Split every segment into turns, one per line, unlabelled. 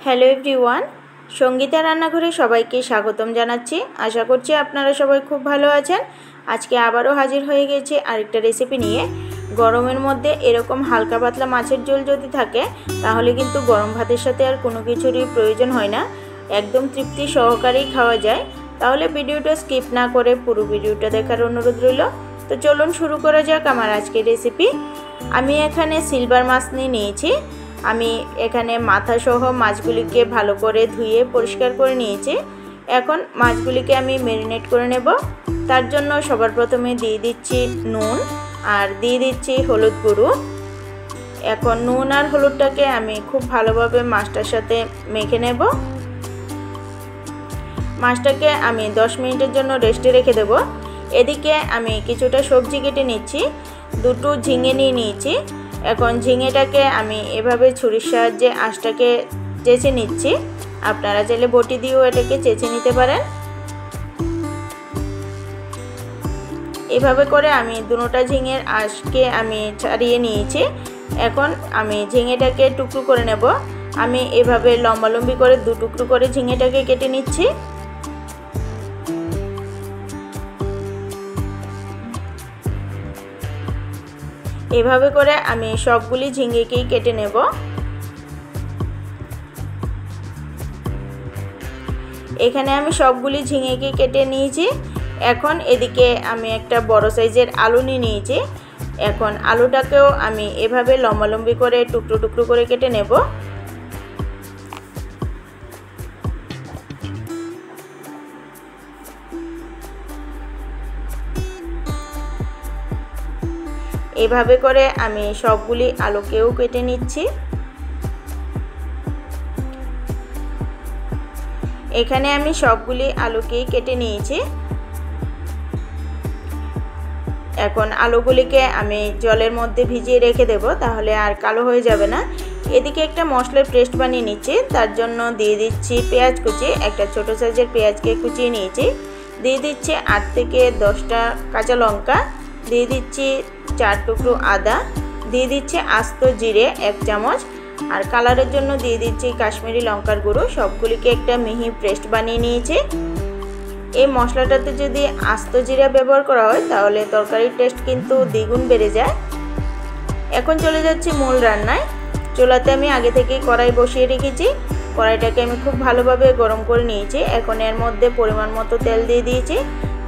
Hello everyone, Sangeeta রান্নাঘরে সবাইকে স্বাগতম জানাচ্ছি। আশা করছি আপনারা সবাই খুব ভালো আছেন। আজকে আবারও হাজির হয়ে গেছি আরেকটা রেসিপি নিয়ে। গরমের মধ্যে এরকম হালকা পাতলা মাছের ঝোল যদি থাকে তাহলে কিন্তু গরম ভাতের সাথে আর কোনো কিছুরই প্রয়োজন হয় না, একদম তৃপ্তি সহকারেই খাওয়া যায়। তাহলে ভিডিওটা স্কিপ না করে পুরো ভিডিওটা দেখার অনুরোধ রইল। তো চলুন শুরু করা যাক আমার আজকের রেসিপি। আমি এখানে সিলভার মাছ নিয়েছি। আমি এখানে মাথা সহ মাছগুলিকে ভালো করে ধুয়ে পরিষ্কার করে নিয়েছি। এখন মাছগুলিকে আমি ম্যারিনেট করে নেব। তার জন্য সবার প্রথমে দিয়ে দিচ্ছি নুন আর দিয়ে দিচ্ছি হলুদ গুঁড়ো। এখন নুন আর হলুদটাকে আমি খুব ভালোভাবে মাছটার সাথে মেখে নেব। মাছটাকে আমি 10 মিনিটের জন্য রেস্টে রেখে দেব। এদিকে আমি কিছুটা সবজি কেটে নিচ্ছি। দুটো ঝিঙে নিয়ে নিয়েছি। এখন ঝিঙেটাকে আমি এভাবে ছুরির সাহায্যে আঁশটাকে চেঁচে নিচ্ছি। আপনারা চাইলে বটি দিয়েও এটাকে চেঁচে নিতে পারেন। এভাবে করে আমি দুটোটা ঝিঙের আঁশকে আমি ছাড়িয়ে নিয়েছি। এখন আমি ঝিঙেটাকে টুকরো করে নেব। আমি এভাবে লম্বালম্বি করে 2 টুকরো করে ঝিঙেটাকে কেটে নিচ্ছি। এভাবে করে আমি সবগুলি ঝিঙেকেই কেটে নেব। এখানে আমি সবগুলি ঝিঙেকে কেটে নিয়েছি। এখন এদিকে আমি একটা বড় সাইজের আলু নিয়েছি। এখন আলুটাকেও আমি এভাবে লম্বালম্বি করে টুকরো টুকরো করে কেটে নেব। এভাবে করে আমি সবগুলি আলুকেও কেটে নিচ্ছি। এখানে আমি সবগুলি আলুকেই কেটে নিয়েছি। এখন আলুগুলিকে আমি জলের মধ্যে ভিজিয়ে রেখে দেব, তাহলে আর কালো হয়ে যাবে না। এদিকে একটা মশলার পেস্ট বানিয়ে নিচ্ছি। তার জন্য দিয়ে দিচ্ছি পেঁয়াজ কুচি। একটা ছোট সাইজের পেঁয়াজকে কুচিয়ে নিয়েছি। দিয়ে দিচ্ছি 8 থেকে 10টা কাঁচা লঙ্কা। দিয়ে দিচ্ছি 4 টুকরো আদা। দিয়ে দিচ্ছি আস্ত জিরে 1 চামচ। আর কালারের জন্য দিয়ে দিচ্ছি কাশ্মীরি লঙ্কার গুঁড়ো। সবগুলিকে একটা মিহি পেস্ট বানিয়ে নিয়েছি। এই মশলাটাতে যদি আস্ত জিরা ব্যবহার করা হয় তাহলে তরকারির টেস্ট কিন্তু দ্বিগুণ বেড়ে যায়। এখন চলে যাচ্ছি মূল রান্নায়। চুলাতে আমি আগে থেকেই কড়াই বসিয়ে রেখেছি। কড়াইটাকে আমি খুব ভালোভাবে গরম করে নিয়েছি। এখন এর মধ্যে পরিমাণ মতো তেল দিয়ে দিয়েছি।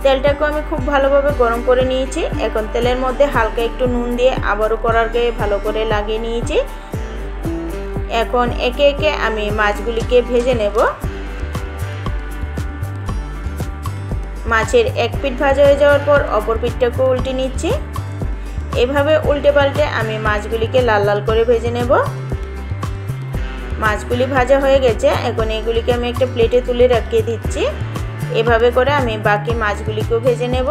তেলটাকে আমি খুব ভালোভাবে গরম করে নিয়েছি। এখন তেলের মধ্যে হালকা একটু নুন দিয়ে আবারও কড়াইকে ভালো করে লাগিয়ে নিয়েছি। এখন একে একে আমি মাছগুলিকে ভেজে নেব। মাছের এক পিঠ ভাজা হয়ে যাওয়ার পর অপর পিঠটাকে উল্টে নিচ্ছি। এভাবে উল্টে পাল্টে আমি মাছগুলিকে লাল লাল করে ভেজে নেব। মাছগুলি ভাজা হয়ে গেছে। এখন এগুলিকে আমি একটা প্লেটে তুলে রাখিয়ে দিচ্ছি। এভাবে করে আমি বাকি মাছগুলিকেও ভেজে নেব।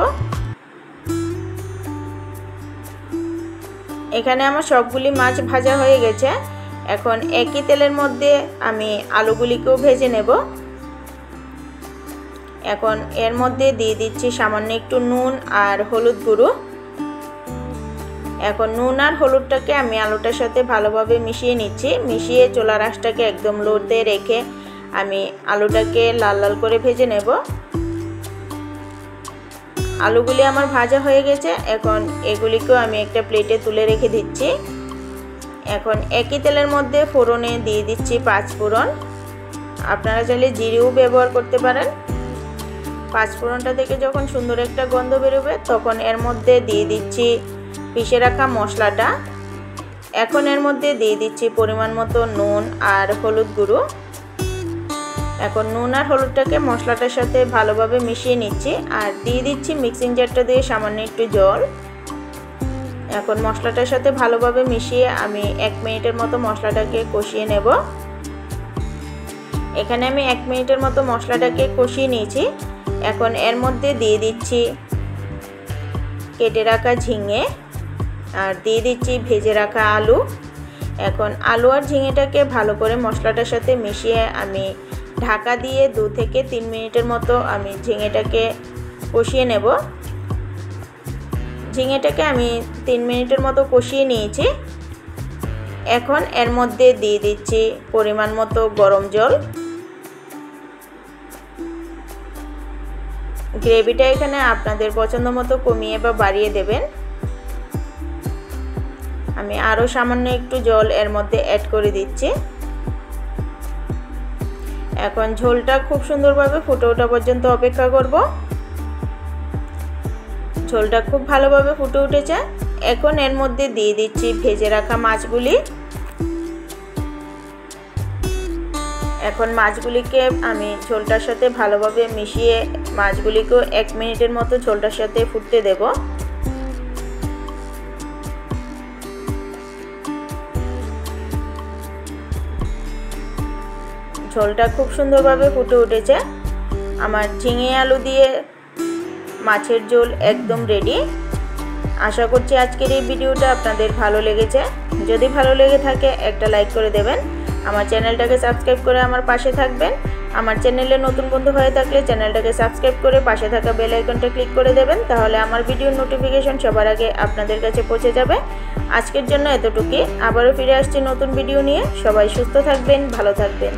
এখানে আমার সবগুলি মাছ ভাজা হয়ে গেছে। এখন একই তেলের মধ্যে আমি আলুগুলিকেও ভেজে নেব। এখন এর মধ্যে দিয়ে দিচ্ছি সামান্য একটু নুন আর হলুদ গুঁড়ো। এখন নুন আর হলুদটাকে আমি আলুটার সাথে ভালোভাবে মিশিয়ে নিচ্ছি। মিশিয়ে চুলার আঁচটাকে একদম লোতে রেখে আমি আলুটাকে লাল লাল করে ভেজে নেব। আলুগুলি আমার ভাজা হয়ে গেছে। এখন এগুলিকেও আমি একটা প্লেটে তুলে রেখে দিচ্ছি। এখন একই তেলের মধ্যে ফোড়নে দিয়ে দিচ্ছি 5 ফোড়ন। আপনারা চাইলে জিরেও ব্যবহার করতে পারেন। 5 ফোড়নটা থেকে যখন সুন্দর একটা গন্ধ বেরোবে তখন এর মধ্যে দিয়ে দিচ্ছি পিষে রাখা মশলাটা। এখন এর মধ্যে দিয়ে দিচ্ছি পরিমাণ মতো নুন আর হলুদ গুঁড়ো। এখন নুন আর হলুদটাকে মশলাটার সাথে ভালোভাবে মিশিয়ে নিচ্ছি। আর দিয়ে দিচ্ছি মিক্সিং জারটা দিয়ে সামান্য একটু জল। এখন মশলাটার সাথে ভালোভাবে মিশিয়ে আমি 1 মিনিটের মতো মশলাটাকে কষিয়ে নেব। এখানে আমি 1 মিনিটের মতো মশলাটাকে কষিয়ে নিয়েছি। এখন এর মধ্যে দিয়ে দিচ্ছি কেটে রাখা ঝিঙে আর দিয়ে দিচ্ছি ভেজে রাখা আলু। এখন আলু আর ঝিঙেটাকে ভালো করে মশলাটার সাথে মিশিয়ে আমি ঢাকা দিয়ে 2 থেকে 3 মিনিটের মতো আমি ঝিঙেটাকে কষিয়ে নেব। ঝিঙেটাকে আমি 3 মিনিটের মতো কষিয়ে নিয়েছি। এখন এর মধ্যে দিয়ে দিচ্ছি পরিমাণ মতো গরম জল। গ্রেভিটা এখানে আপনাদের পছন্দ মতো কমিয়ে বা বাড়িয়ে দেবেন। আমি আরও সামান্য একটু জল এর মধ্যে অ্যাড করে দিচ্ছি। এখন ঝোলটা খুব সুন্দরভাবে ফুটে ওঠা পর্যন্ত অপেক্ষা করব। ঝোলটা খুব ভালোভাবে ফুটে উঠেছে। এখন এর মধ্যে দিয়ে দিচ্ছি ভেজে রাখা মাছগুলি। এখন মাছগুলিকে আমি ঝোলটার সাথে ভালোভাবে মিশিয়ে মাছগুলিকেও 1 মিনিটের মতো ঝোলটার সাথে ফুটতে দেব। ঝোলটা খুব সুন্দরভাবে ফুটে উঠেছে। আমার ঝিঙে আলু দিয়ে মাছের ঝোল একদম রেডি। আশা করছি আজকের এই ভিডিওটা আপনাদের ভালো লেগেছে। যদি ভালো লেগে থাকে একটা লাইক করে দেবেন। আমার চ্যানেলটাকে সাবস্ক্রাইব করে আমার পাশে থাকবেন। আমার চ্যানেলে নতুন বন্ধু হয়ে থাকলে চ্যানেলটাকে সাবস্ক্রাইব করে পাশে থাকা বেল আইকনটা ক্লিক করে দেবেন। তাহলে আমার ভিডিওর নোটিফিকেশন সবার আগে আপনাদের কাছে পৌঁছে যাবে। আজকের জন্য এতটুকুই। আবারও ফিরে আসছি নতুন ভিডিও নিয়ে। সবাই সুস্থ থাকবেন, ভালো থাকবেন।